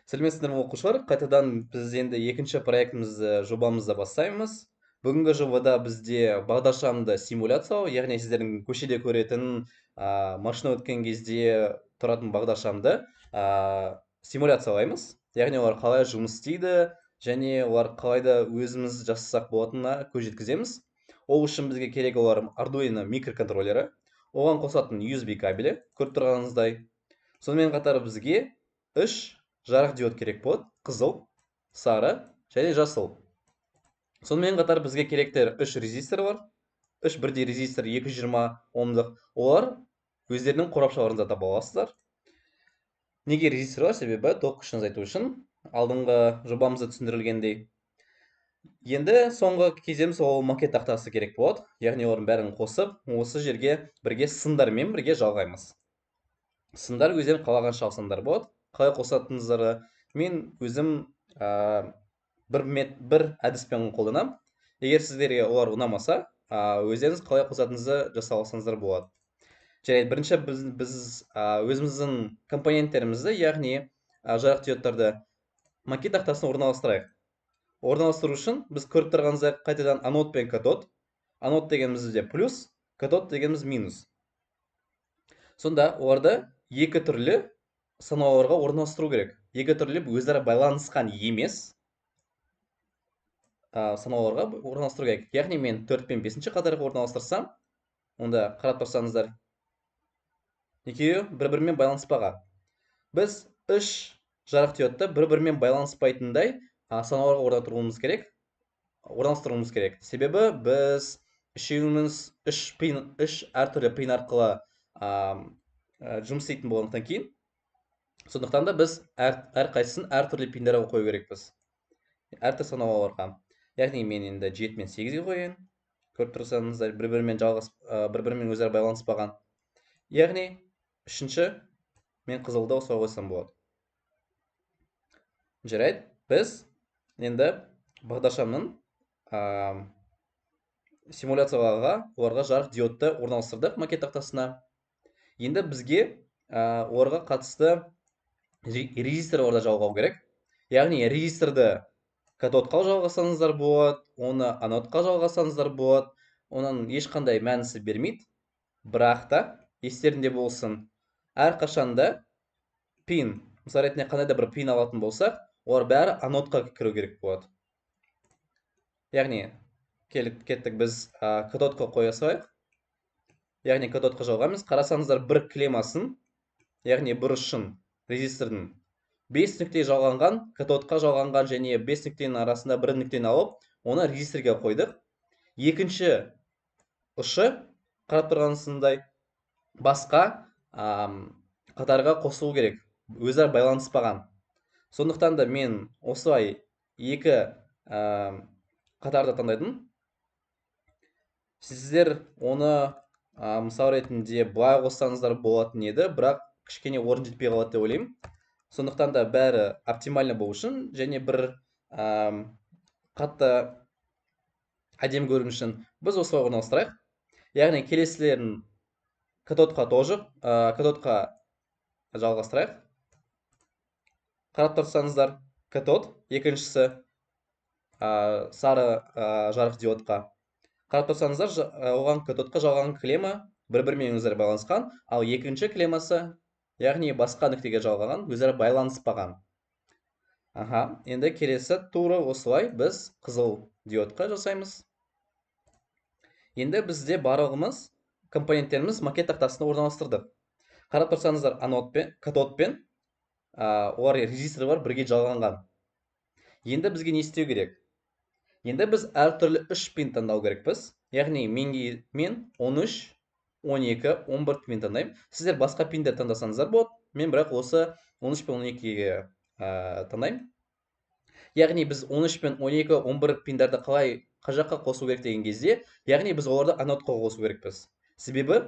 Сәлеметсіздер ме оқушылар? Қайтадан біз енді екінші проектімізді жобамызды бастаймыз. Бүгінгі жобада бізде бағдаршамды симуляциялау, яғни сіздердің көшеде көретін машина өткен кезде тұратын бағдаршамды симуляциялаймыз. Яғни олар қалай жұмыс істейді және олар қалайда өзіміз жасасақ болатынына көз жеткіземіз. Ол үшін бізге керек олар Arduino микроконтроллері, оған қосатын USB кабелі, көріп тұрғаныңыздай. Сонымен қатар бізге 3 жарық диод керек болады: қызыл, сары және жасыл. Сонымен қатар бізге керектер 3 резистор бар. 3 бірдей резистор 220 омдық. Олар өздерінің қорапшаларында таба аласыздар. Неге резистор бар? Себебі ток күшін азайту үшін, алдыңғы жобамызда түсіндірілгендей. Енді соңғы кеземіз ол макет тақтасы керек болады. Яғни олардың бәрін қосып, осы жерге бірге сымдармен бірге жалғаймыз. Сымдар өздерің қалаған шалсаңдар болады. Қалай қосатыныңыздарды мен өзім бір әдіспен қолданамын. Егер сіздерге олар ұнамаса, өздеріңіз қалай қосатыныңызды жасап алсаңыздар болады. Жарайды, бірінші біз өзіміздің компоненттерімізді, яғни жарық диодтарды макет тақтасына орналастырайық. Орналастыру үшін біз көріп тұрғанымыздай қайтадан анод пен катод. Анод дегеніміз бізде плюс, катод дегеніміз минус. Сонда оларды екі түрлі санауларға орналастыру керек. Екі түрлі өзара байланысқан емес санауларға орналастыру керек. Яғни мен 4 пен 5-ші қатарға орналастырсам, онда қарап тұрсаңыздар, екеуі бір-бірімен байланыспаған. Біз 3 жарық диодты бір-бірімен байланыспайтындай санауларға орналастыруымыз керек. Себебі біз үшеуіміз 3 әртүрлі пин арқылы жұмыс істейтін болғандықтан кейін, сондықтан да біз әрқайсысын әртүрлі пиндарға қою керекпіз. Әртүрлі санауларға. Яғни мен енді 7 мен 8-ге қояйын. Көріп тұрсаңыздар, бір-бірімен өзара байланыспаған. Яғни үшінші мен қызылды осылай қойсам болады. Жарайды, біз енді бағдаршамның симуляцияларға оларға жарық диодты орналастырдық макет тақтасына. Енді бізге оларға қатысты резисторларды жалғау керек. Яғни резисторды катодқа жалғасаңыздар болады, оны анодқа жалғасаңыздар болады. Оның ешқандай мәнісі бермейді. Бірақ та естерінде болсын, әрқашанда пин, мысалы ретінде қандай да бір пин алатын болсақ, олар бәрі анодқа кіру керек болады. Яғни кеттік біз катодқа қоя салайық. Яғни катодқа жалғаймыз. Қарасаңыздар, бір клемасын, яғни бір ұшын резистордың 5 нүкте жалғанған, катодқа жалғанған және 5 нүктенің арасында бір нүктені алып, оны резисторға қойдық. Екінші ұшы, қарап тұрғаныңыздай, басқа қатарға қосылу керек, өзара байланыспаған. Сондықтан да мен осылай екі қатарды таңдадым. Сіздер оны мысал ретінде былай қоссаңыздар болатын еді, бірақ кішкене орын жетпей қалады деп ойлаймын. Сондықтан да бәрі оптимальны болу үшін және бір қатты әдемі көріну үшін біз осылай орналастырайық. Яғни келесілерін катодқа жалғастырайық. Қарап тұрсаңыздар, катод, екіншісі сары жарық диодқа. Қарап тұрсаңыздар, оған катодқа жалған клема бір-бірімен өзара байланысқан, ал екінші клемасы, яғни басқа нүктеге жалғаған, өзара байланыспаған. Енді келесі тура осылай біз қызыл диодқа жасаймыз. Енді бізде барлығымыз компоненттеріміз макет тақтасына орналастырдық. Қарап тұрсаңыздар, катод пен олар резистор бар, бірге жалғанған. Енді бізге не істеу керек? Енді біз әртүрлі 3 пин таңдау керекпіз. Яғни мен 13, 12, 11 пин таңдаймын. Сіздер басқа пиндер таңдасаңыздар болады. Мен бірақ осы 13 пен 12-ге таңдаймын. Яғни біз 13 пен 12, 11 пиндерді қалай жаққа қосу керек деген кезде, яғни біз оларды анодқа қосу керекпіз. Себебі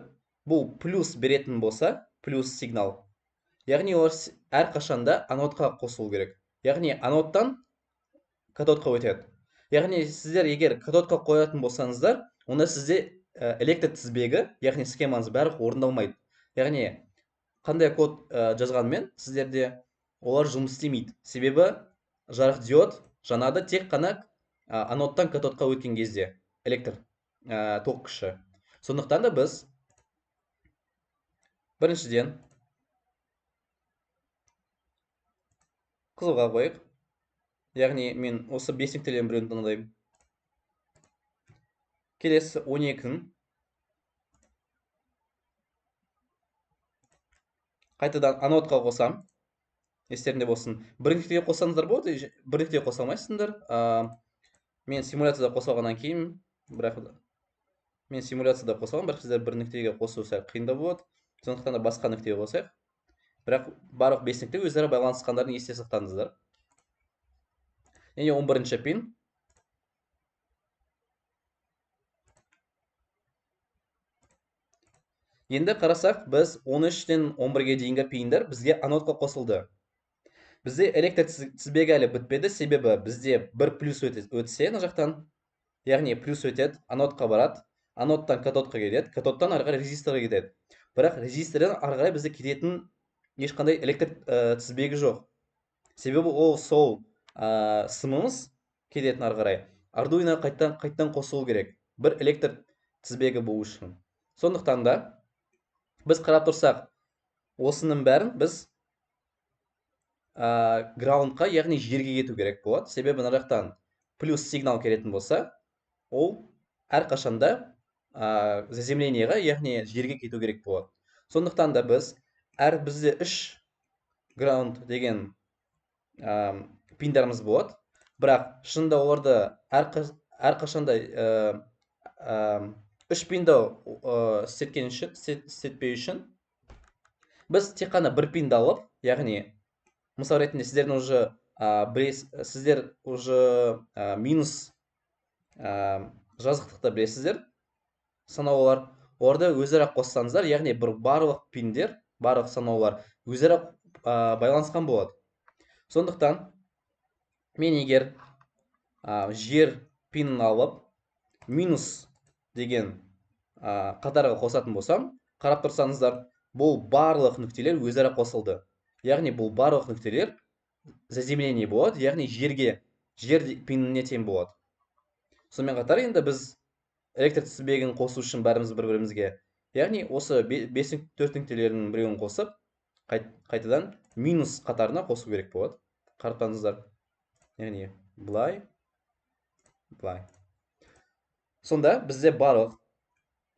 бұл плюс беретін болса, плюс сигнал. Яғни олар әрқашанда анодқа қосылу керек. Яғни анодтан катодқа өтеді. Яғни сіздер егер катодқа қоятын болсаңыздар, онда сізде электр тізбегі, яғни схемаңыз бәрі орындалмайды. Яғни қандай код жазғанмен сіздерде олар жұмыс істемейді. Себебі жарық диод жанады тек қана анодтан катодқа өткен кезде электр ток күші. Сондықтан да біз біріншіден қызылға қояйық. Яғни мен осы 5 нүктелердің біреуін таңдаймын. Келесі 12-ін қайтадан анодқа қосам. Естерінде болсын. Бір нүктеге қоссаңыздар болады, бір нүктеге қоса алмайсыңдар. Мен симуляцияда қосылғаннан кейін, бірақ сіздер бір нүктеге қосу сәл қиындау болады. Сондықтан да басқа нүктеге қосайық. Бірақ барлық 5 нүкте өздері байланысқандарын есте сақтаңыздар. Және 11-ші пин. Енді қарасақ, біз 13-тен 11-ге дейінгі пиндар бізге анодқа қосылды. Бізде электр тізбегі әлі бітпеді, себебі бізде бір плюс өтсе ана жақтан, яғни плюс өтеді, анодқа барады, анодтан катодқа кетеді, катодтан ары қарай резисторға кетеді. Бірақ резистордан ары қарай бізде кететін ешқандай электр тізбегі жоқ. Себебі ол сол сымымыз кететін ары қарай. Ардуино қайттан қосылу керек. Бір электр тізбегі болу үшін. Сондықтан да біз қарап тұрсақ, осының бәрін біз граундқа, яғни жерге кету керек болады. Себебі мына жақтан плюс сигнал келетін болса, ол әрқашанда заземленияға, яғни жерге кету керек болады. Сондықтан да біз бізде 3 граунд деген пиндарымыз болады. Бірақ шынында оларды әрқашанда 3 пинді істетпей үшін біз тек қана бір пинді алып, яғни мысал ретінде сіздер уже минус жазықтықты білесіздер, санаулар. Орда өзара қоссаңыздар, яғни барлық пиндер, барлық санаулар өзара байланысқан болады. Сондықтан мен егер жер пинін алып минус деген қатарға қосатын болсам, қарап тұрсаңыздар, бұл барлық нүктелер өзара қосылды. Яғни бұл барлық нүктелер заземление болады, яғни жер пиніне тең болады. Сонымен қатар енді біз электр тізбегін қосу үшін бәріміз бір-бірімізге, яғни осы 4 нүктелердің біреуін қосып, қайтадан минус қатарына қосу керек болады. Қараптаңыздар. Яғни былай. Сонда бізде барлық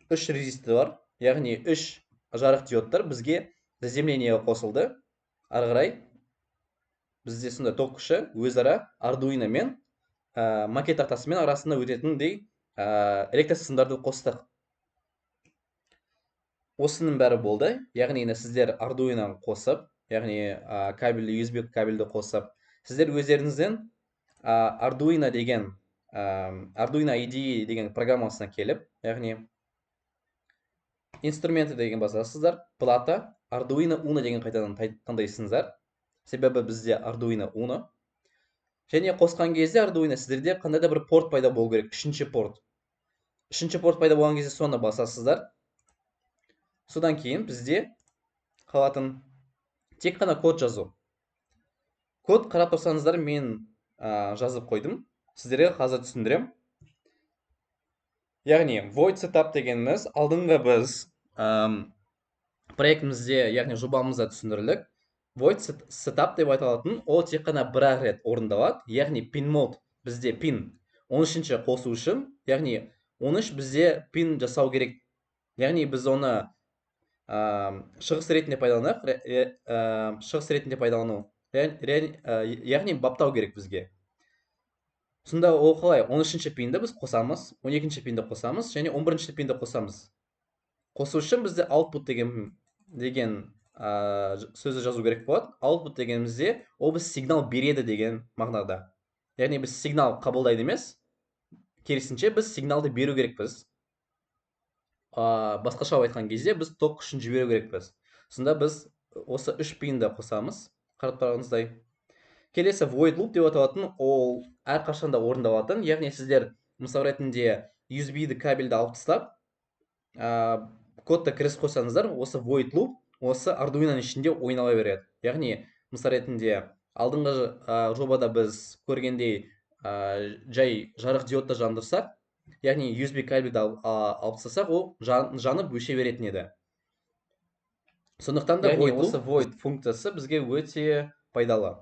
3 резистор бар, яғни 3 жарық диодтар бізге заземленияға қосылды. Ары қарай бізде сонда ток күші өзара Ардуино мен макет тақтасымен арасында өтетіндей электр сымдарды қостық. Осының бәрі болды. Яғни сіздер Ардуино қосып, яғни USB кабельді қосып, сіздер өздеріңізден Ардуино IDE деген программасына келіп, яғни инструменты деген басасыздар, плата, Ардуино Uno деген қайтадан таңдайсыңыздар. Себебі бізде Ардуино Uno. Және қосқан кезде Ардуино сіздерде қандай да бір порт пайда болу керек, үшінші порт. Үшінші порт пайда болған кезде соны басасыздар. Содан кейін бізде қалатын тек қана код жазу. Код қарап тұрсаңыздар, мен жазып қойдым. Сіздерге қазір түсіндірем. Яғни void setup дегеніміз алдыңғы біз проектімізде, яғни жобамызда түсіндірілік. Void setup деп айтылатын, ол тек қана бір рет орындалады, яғни pin mode бізде pin 13-ші қосу үшін, яғни 13 бізде пин жасау керек. Яғни біз оны шығыс ретінде пайдалану, яғни баптау керек бізге. Сонда ол қалай? 13-ші пинді біз қосамыз, 12-ші пинді қосамыз, және 11-ші пинді қосамыз. Қосу үшін бізде output деген сөзі жазу керек болады. Output дегенімізде, ол біз сигнал береді деген мағынада. Яғни біз сигнал қабылдайды емес, керісінше біз сигналды беру керекпіз. Басқаша айтқан кезде біз ток күшін жіберу керекпіз. Сонда біз осы 3 пинді қосамыз, қарап тұрғаныңыздай. Келесі void loop деп аталатын, ол әрқашанда орындалатын, яғни сіздер мысал ретінде USB-ді кабельді алып тастап, кодты кіріс қойсаңыздар, осы void loop осы Ардуиноның ішінде ойнала береді. Яғни мысал ретінде алдыңғы жобада біз көргендей жай жарық диодты жандырсақ, яғни USB кабельді алып тастасақ, ол жанып өше беретін еді. Сондықтан да осы void функциясы бізге өте пайдалы.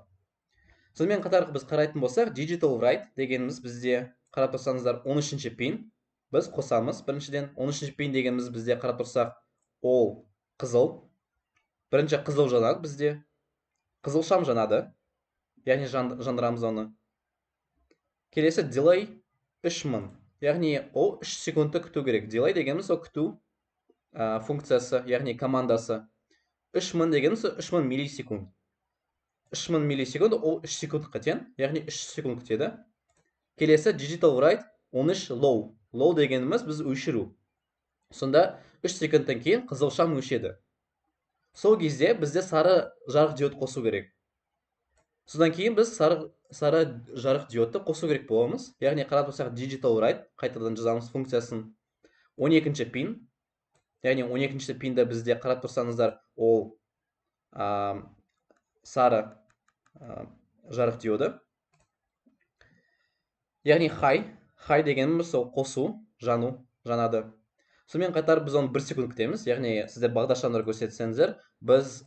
Сонымен қатар біз қарайтын болсақ, digital write дегеніміз бізде, қарап тұрсаңыздар, 13-ші пин біз қосамыз. Біріншіден 13-ші пин дегеніміз бізде қарап тұрсақ, ол қызыл. Бірінші қызыл жанады бізде. Қызыл шам жанады. Яғни жандырамыз оны. Келесі delay 3000. Яғни ол 3 секундты күту керек. Delay дегеніміз ол күту функциясы, яғни командасы. 3000 дегеніміз 3000 миллисекунд. 3000 миллисекунд ол 3 секундқа тең, яғни 3 секунд күтеді. Келесі digital write 13 low. Low дегеніміз біз өшіру. Сонда 3 секундтан кейін қызыл шам өшеді. Сол кезде бізде сары жарық диод қосу керек. Содан кейін біз сары жарық диодты қосу керек боламыз. Яғни қарап тұрсақ digital write, қайтадан жазамыз функциясын. 12-ші пин. Яғни 12-ші пинді бізде қарап тұрсаңыздар, ол сары жарық диоды. Яғни high дегеніміз ол қосу, жанады. Сонымен қатар біз оны 1 секунд күтеміз. Яғни сіздер бағдаршамдар көрсетсеңіздер, біз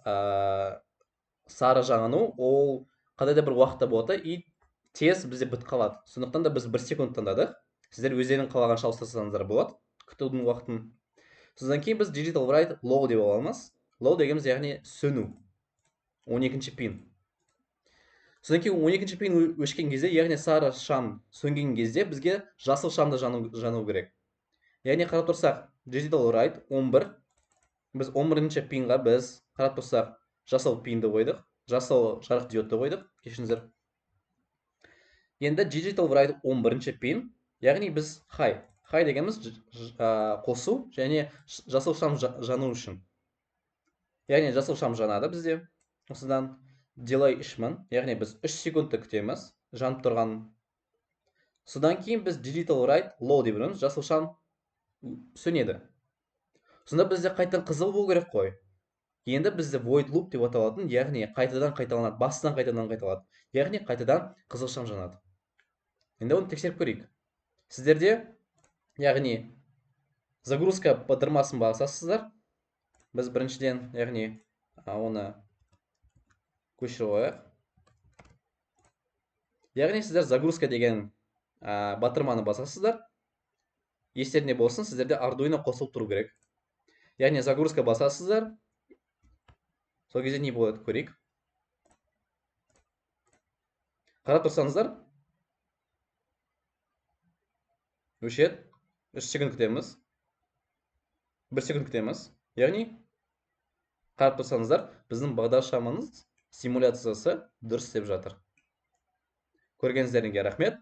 сары жану ол қандай да бір уақытта болады и тез бізде бітіп қалады. Сондықтан да біз 1 секунд таңдадық. Сіздер өздерің қалаған шалыстырсаңыздар болады, күтудің уақытын. Содан кейін біз digital write low деп аламыз. Low дегеніміз яғни сөну. 12-ші пин. Содан кейін 12-ші пин өшкен кезде, яғни сары шам сөнген кезде бізге жасыл шамда жану керек. Яғни қарап тұрсақ, digital write 11. Біз 11-ші пинға біз қарап тұрсақ, жасыл пинді қойдық. Жасыл жарық диодты қойдық, кешіңіздер. Енді digital write 11-ші пин, яғни біз high дегеніміз қосу және жасыл шам жану үшін. Яғни жасыл шам жанады бізде. Осыдан delay 3000, яғни біз 3 секундты күтеміз, жанып тұрған. Содан кейін біз digital write low деп біреміз, жасыл шам сөнеді. Сонда бізде қайтадан қызыл болу керек қой. Енді бізде void loop деп аталатын, яғни қайтадан қайталанады, бастан қайтадан қайталанады. Яғни қайтадан қызыл шам жанады. Енді оны тексеріп көрейік. Сіздерде, яғни загрузка батырмасын басасыздар. Біз біріншіден, яғни оны көшіріп қояйық. Яғни сіздер загрузка деген батырманы басасыздар. Естерінде болсын, сіздерде Arduino қосылып тұру керек. Яғни загрузка басасыздар. Сол кезде не болады көрейік. Қарап тұрсаңыздар, өшеді. 3 секунд күтеміз. 1 секунд күтеміз. Яғни қарап тұрсаңыздар, біздің бағдаршамымыз симуляциясы дұрыс істеп жатыр. Көргеніңіздеріңізге рахмет.